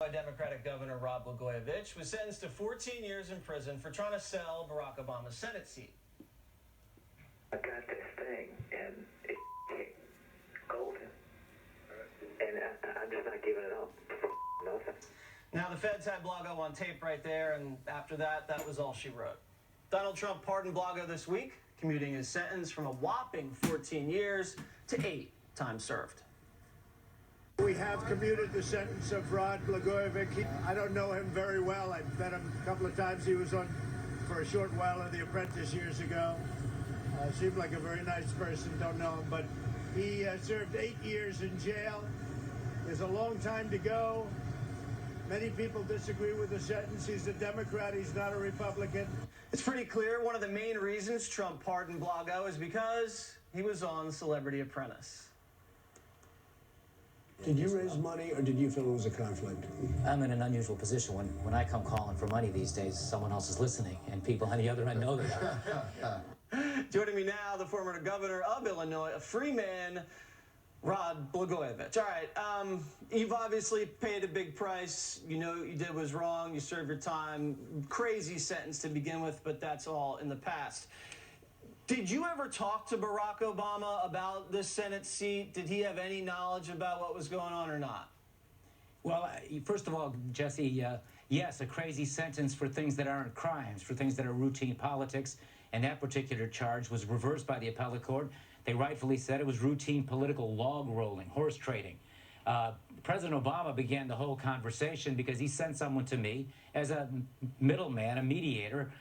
by Democratic Governor Blagojevich was sentenced to 14 years in prison for trying to sell Barack Obama's Senate seat. I got this thing, and it's golden, and I'm just not giving it up for nothing. Now, the feds had Blago on tape right there, and after that, that was all she wrote. Donald Trump pardoned Blago this week, commuting his sentence from a whopping 14 years to 8 time served. We have commuted the sentence of Blagojevich. I don't know him very well. I've met him a couple of times. He was on for a short while on The Apprentice years ago. Seemed like a very nice person. Don't know him, but he served 8 years in jail. There's a long time to go. Many people disagree with the sentence. He's a Democrat. He's not a Republican. It's pretty clear one of the main reasons Trump pardoned Blago is because he was on Celebrity Apprentice. Did you raise money, or did you feel it was a conflict? I'm in an unusual position. When I come calling for money these days, someone else is listening, and people on the other end know that. Joining me now, the former governor of Illinois, a free man, Blagojevich. All right, you've obviously paid a big price. You know what you did was wrong. You served your time. Crazy sentence to begin with, but that's all in the past. Did you ever talk to Barack Obama about this Senate seat? Did he have any knowledge about what was going on or not? Well, first of all, Jesse, yes, a crazy sentence for things that aren't crimes, for things that are routine politics. And that particular charge was reversed by the appellate court. They rightfully said it was routine political log rolling, horse trading. President Obama began the whole conversation because he sent someone to me as a middleman, a mediator,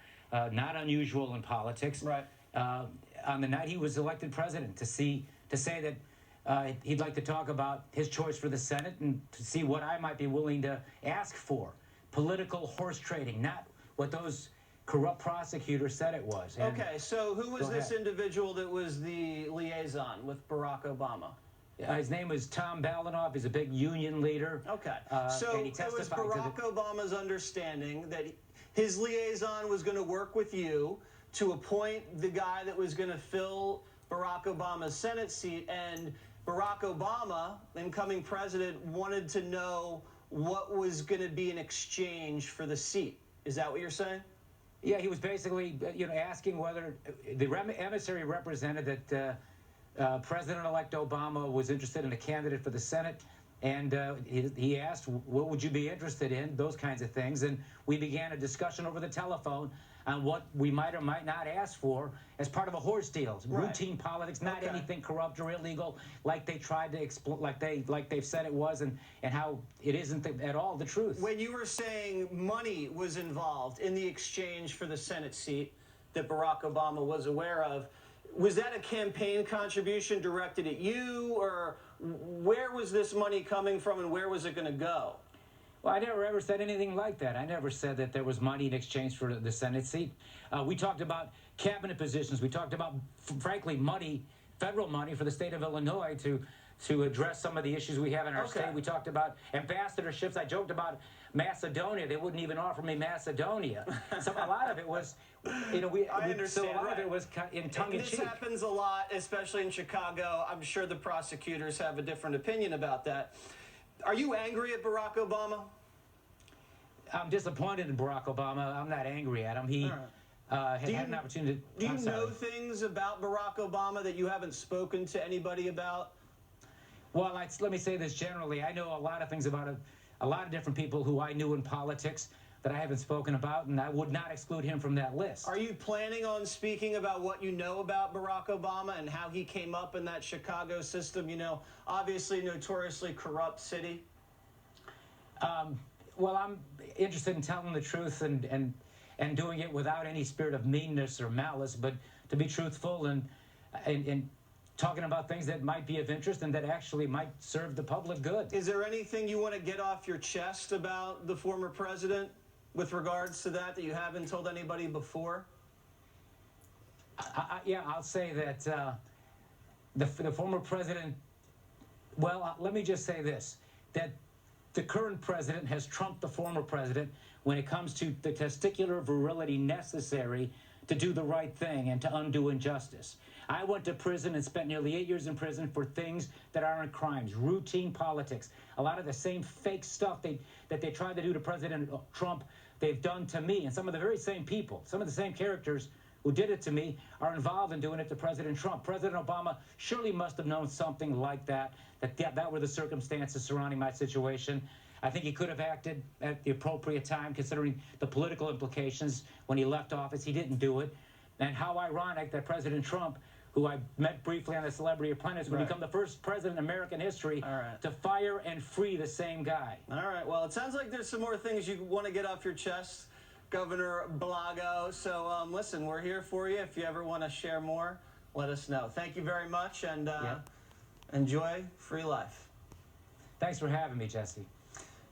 not unusual in politics. Right. On the night he was elected president, to say that he'd like to talk about his choice for the Senate and to see what I might be willing to ask for. Political horse trading, not what those corrupt prosecutors said it was. And okay, so who was this individual that was the liaison with Barack Obama? His name was Tom Balinoff. He's a big union leader. Okay, so it was Barack Obama's understanding that his liaison was going to work with you to appoint the guy that was going to fill Barack Obama's Senate seat, and Barack Obama, incoming president, wanted to know what was going to be in exchange for the seat. Is that what you're saying? Yeah, he was basically, asking whether the emissary represented that President-elect Obama was interested in a candidate for the Senate, and he asked, what would you be interested in, those kinds of things, and we began a discussion over the telephone on what we might or might not ask for as part of a horse deal. Right. Routine politics, not anything corrupt or illegal, like they tried to explain, like they've said it was, and how it isn't at all the truth. When you were saying money was involved in the exchange for the Senate seat that Barack Obama was aware of, was that a campaign contribution directed at you, or where was this money coming from, and where was it going to go? Well, I never ever said anything like that. I never said that there was money in exchange for the Senate seat. We talked about cabinet positions. We talked about, frankly, money, federal money for the state of Illinois to address some of the issues we have in our state. We talked about ambassadorships. I joked about Macedonia. They wouldn't even offer me Macedonia. So a lot of it was, I understand. So a lot of it was in tongue-in-cheek. This happens a lot, especially in Chicago. I'm sure the prosecutors have a different opinion about that. Are you angry at Barack Obama? I'm disappointed in Barack Obama. I'm not angry at him. He had an opportunity. Do you know things about Barack Obama that you haven't spoken to anybody about? Well, let me say this generally. I know a lot of things about a lot of different people who I knew in politics that I haven't spoken about, and I would not exclude him from that list. Are you planning on speaking about what you know about Barack Obama and how he came up in that Chicago system, obviously notoriously corrupt city? Well, I'm interested in telling the truth and doing it without any spirit of meanness or malice, but to be truthful and talking about things that might be of interest and that actually might serve the public good. Is there anything you want to get off your chest about the former president with regards to that you haven't told anybody before? Yeah, I'll say that the former president, well, let me just say this, that the current president has trumped the former president when it comes to the testicular virility necessary to do the right thing and to undo injustice. I went to prison and spent nearly 8 years in prison for things that aren't crimes, routine politics. A lot of the same fake stuff that they tried to do to President Trump, they've done to me. And some of the very same people, some of the same characters who did it to me are involved in doing it to President Trump. President Obama surely must have known something like that were the circumstances surrounding my situation. I think he could have acted at the appropriate time, considering the political implications when he left office. He didn't do it. And how ironic that President Trump, who I met briefly on The Celebrity Apprentice, would become the first president in American history to fire and free the same guy. All right. Well, it sounds like there's some more things you want to get off your chest, Governor Blago. So, listen, we're here for you. If you ever want to share more, let us know. Thank you very much, and enjoy free life. Thanks for having me, Jesse.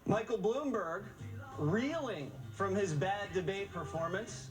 Michael Bloomberg reeling from his bad debate performance.